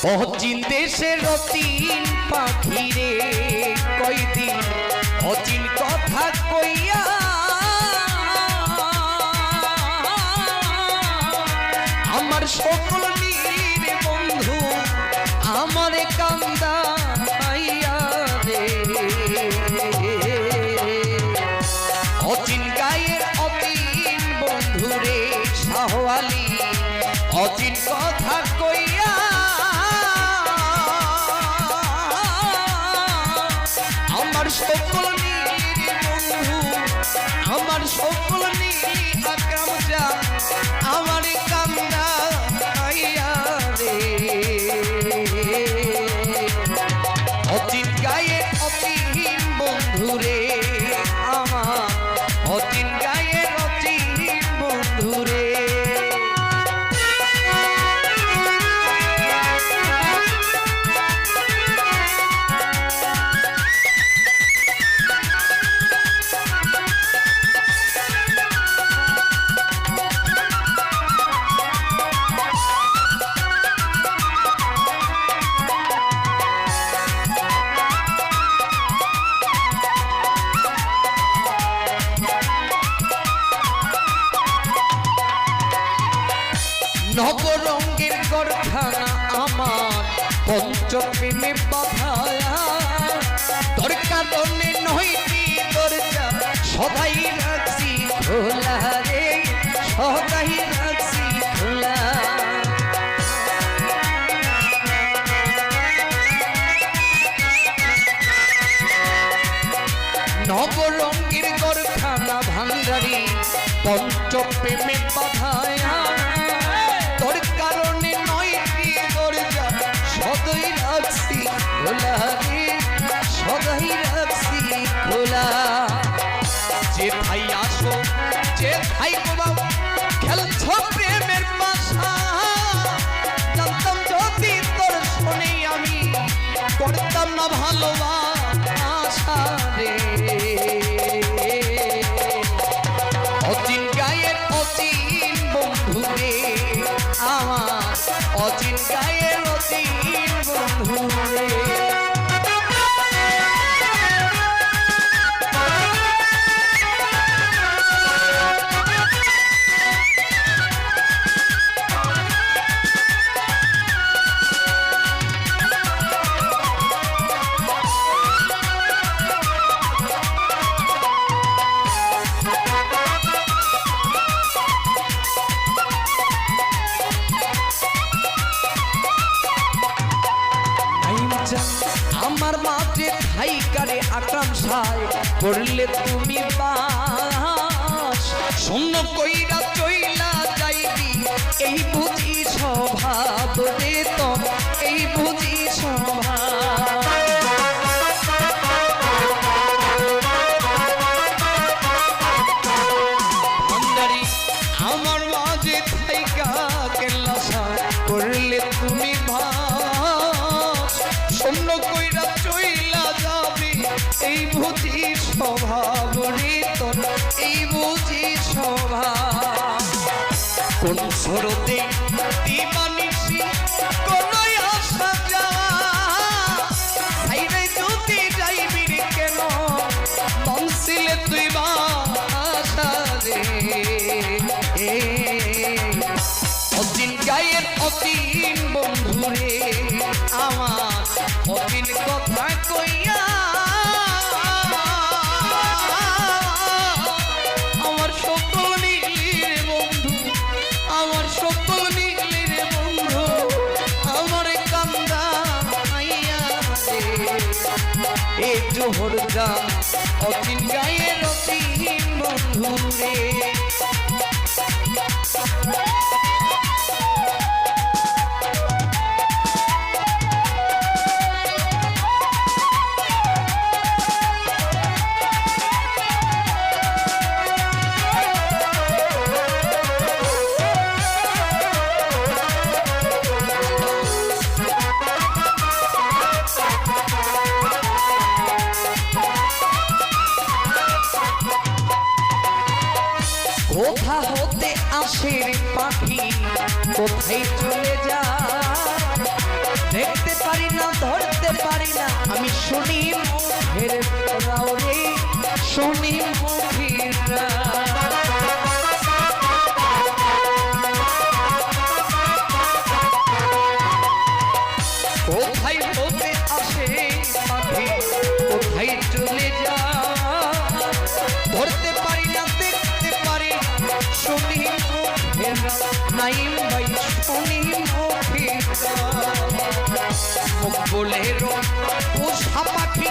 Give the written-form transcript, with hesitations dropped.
অচিন দেশের রতিন পাখিরে কয়দিন অচিন কথা কইয়া আমার সকল নীর বন্ধু আমার কান্দা রে অচিন গায়ের অচিন বন্ধুরে শাহওয়ালি অচিন কথা কইয়া আমার সকল নীর বন্ধু আমার সকল নীর আকরাম যা আমার কান্দা রে অচিন গায়ে অচিন বন্ধুরে আমার অচিন গায়ে অচিন বন্ধুরে নবরঙ্গের গড়খানা আমার পঞ্চপ্রেমে বাধায়া তোর কারণে নয়টি দরজা সদাই রাখছি খোলা রে সদাই রাখছি খোলা নবরঙ্গের গড়খানা ভান্ডারি পঞ্চপ্রেমে বাধায়া তোর কারণে নয়টি দরজা সদাই রাখছি খোলা রে সদাই রাখছি খোলা যে ভাই আসো যে ভাই বাবা খেলছো প্রেমের পাশা জানতাম যদি তোর শুনে আমি করতাম না ভালোবাসা রে অচিন গায়ের অচিন বন্ধুরে আমার অচিন গায়ের অচিন বন্ধুরে আমার মাঝে থাইকারে আকরাম সাই করলে তুমি বাস শূন্য কইরা চইলা যাইবি এই বুঝি স্বভাব রে তো এই বুঝি স্বভাব ভান্ডারি আমার মাঝে থাইকা কেল্লা সাই করলে তুমি বাস শূন্য কইরা চইলা যাবি এই বুঝি স্বভাব রে তোর এই বুঝি স্বভাব কোন স্রোতে দিবানিসি কোন আশা যাওয়া সাইরে যদি যাইবি রে কেন মনসিলে তুই বাসা রে অচিন গায়ের অচিন বন্ধুরে আমার অচিন কথা কইয়া আমার সকল নীলের বন্ধু আমার সকল নীলের বন্ধু আমার কান্দা রে এ জোহর গান অচিন গায়ের অচিন বন্ধুরে কোথা হতে আসে রে পাখি কোথায় চলে যায় দেখতে পারি না ধরতে পারি না আমি শুনি মুখের রাওরে শুনি মুখের কোথায় হতে আসে পাখি কোথায় চলে যা ধরতে পারি না দেখতে পারি শুনি মুখের নাইম ভাই শুনি মুখের মুখ বলে পোষা পাখি